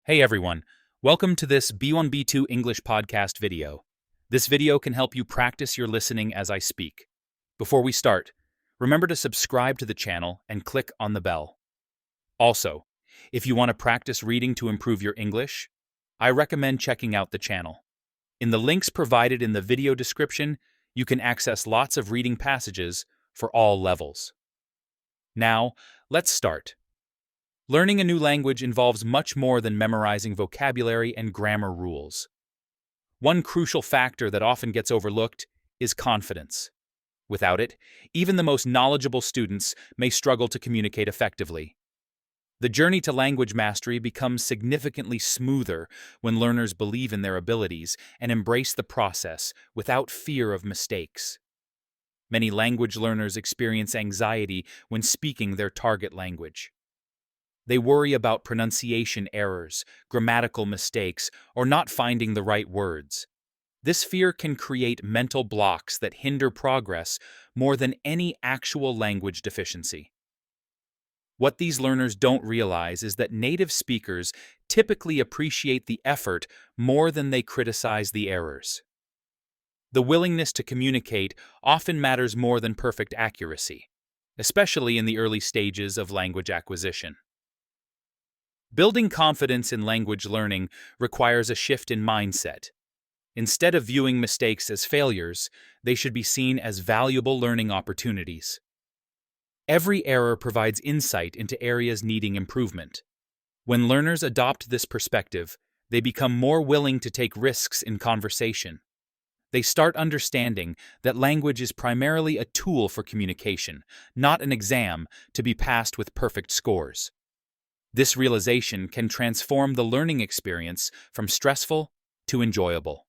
Hey everyone, welcome to this B1 B2 English podcast video. This video can help you practice your listening as I speak. Before we start, remember to subscribe to the channel and click on the bell. Also, if you want to practice reading to improve your English, I recommend checking out the channel. In the links provided in the video description, you can access lots of reading passages for all levels. Now, let's start. Learning a new language involves much more than memorizing vocabulary and grammar rules. One crucial factor that often gets overlooked is confidence. Without it, even the most knowledgeable students may struggle to communicate effectively. The journey to language mastery becomes significantly smoother when learners believe in their abilities and embrace the process without fear of mistakes. Many language learners experience anxiety when speaking their target language. They worry about pronunciation errors, grammatical mistakes, or not finding the right words. This fear can create mental blocks that hinder progress more than any actual language deficiency. What these learners don't realize is that native speakers typically appreciate the effort more than they criticize the errors. The willingness to communicate often matters more than perfect accuracy, especially in the early stages of language acquisition. Building confidence in language learning requires a shift in mindset. Instead of viewing mistakes as failures, they should be seen as valuable learning opportunities. Every error provides insight into areas needing improvement. When learners adopt this perspective, they become more willing to take risks in conversation. They start understanding that language is primarily a tool for communication, not an exam to be passed with perfect scores. This realization can transform the learning experience from stressful to enjoyable.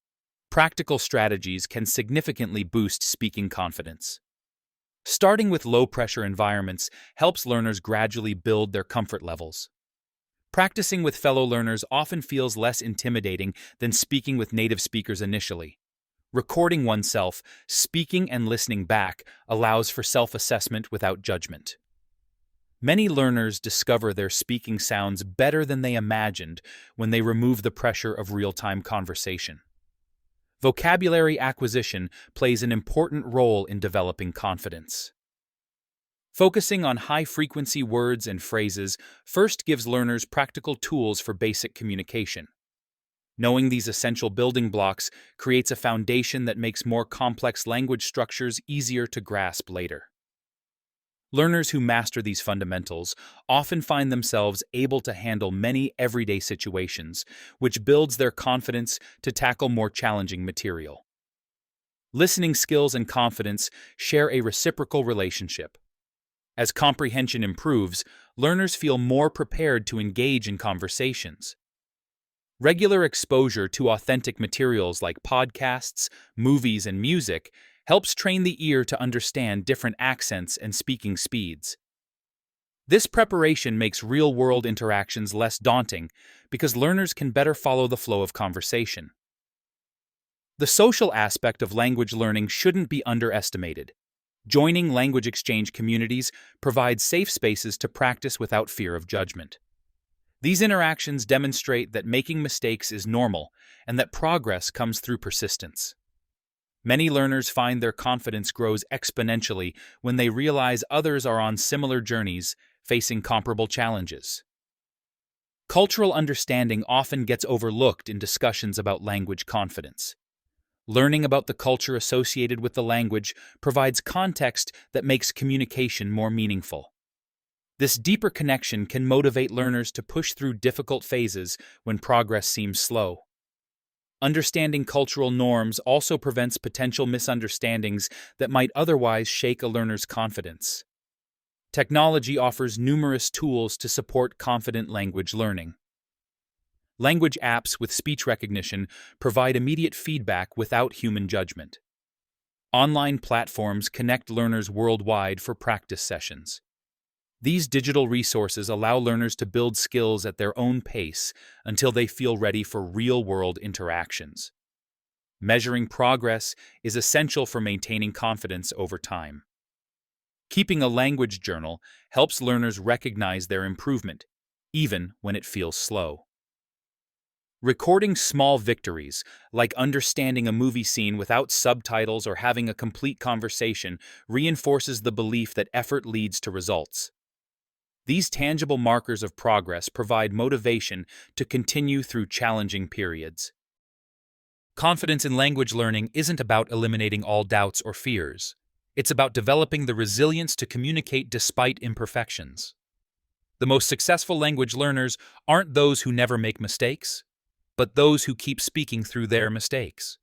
Practical strategies can significantly boost speaking confidence. Starting with low-pressure environments helps learners gradually build their comfort levels. Practicing with fellow learners often feels less intimidating than speaking with native speakers initially. Recording oneself, speaking and listening back allows for self-assessment without judgment. Many learners discover their speaking sounds better than they imagined when they remove the pressure of real-time conversation. Vocabulary acquisition plays an important role in developing confidence. Focusing on high-frequency words and phrases first gives learners practical tools for basic communication. Knowing these essential building blocks creates a foundation that makes more complex language structures easier to grasp later. Learners who master these fundamentals often find themselves able to handle many everyday situations, which builds their confidence to tackle more challenging material. Listening skills and confidence share a reciprocal relationship. As comprehension improves, learners feel more prepared to engage in conversations. Regular exposure to authentic materials like podcasts, movies, and music helps train the ear to understand different accents and speaking speeds. This preparation makes real-world interactions less daunting because learners can better follow the flow of conversation. The social aspect of language learning shouldn't be underestimated. Joining language exchange communities provides safe spaces to practice without fear of judgment. These interactions demonstrate that making mistakes is normal and that progress comes through persistence. Many learners find their confidence grows exponentially when they realize others are on similar journeys, facing comparable challenges. Cultural understanding often gets overlooked in discussions about language confidence. Learning about the culture associated with the language provides context that makes communication more meaningful. This deeper connection can motivate learners to push through difficult phases when progress seems slow. Understanding cultural norms also prevents potential misunderstandings that might otherwise shake a learner's confidence. Technology offers numerous tools to support confident language learning. Language apps with speech recognition provide immediate feedback without human judgment. Online platforms connect learners worldwide for practice sessions. These digital resources allow learners to build skills at their own pace until they feel ready for real-world interactions. Measuring progress is essential for maintaining confidence over time. Keeping a language journal helps learners recognize their improvement, even when it feels slow. Recording small victories, like understanding a movie scene without subtitles or having a complete conversation, reinforces the belief that effort leads to results. These tangible markers of progress provide motivation to continue through challenging periods. Confidence in language learning isn't about eliminating all doubts or fears. It's about developing the resilience to communicate despite imperfections. The most successful language learners aren't those who never make mistakes, but those who keep speaking through their mistakes.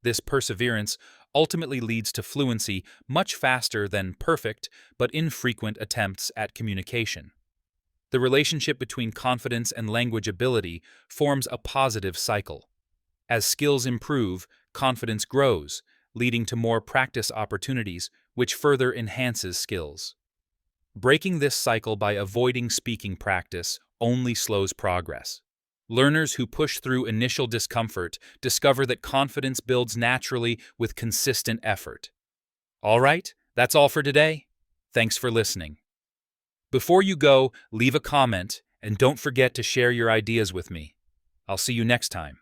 This perseverance ultimately leads to fluency much faster than perfect but infrequent attempts at communication. The relationship between confidence and language ability forms a positive cycle. As skills improve, confidence grows, leading to more practice opportunities, which further enhances skills. Breaking this cycle by avoiding speaking practice only slows progress. Learners who push through initial discomfort discover that confidence builds naturally with consistent effort. All right, that's all for today. Thanks for listening. Before you go, leave a comment and don't forget to share your ideas with me. I'll see you next time.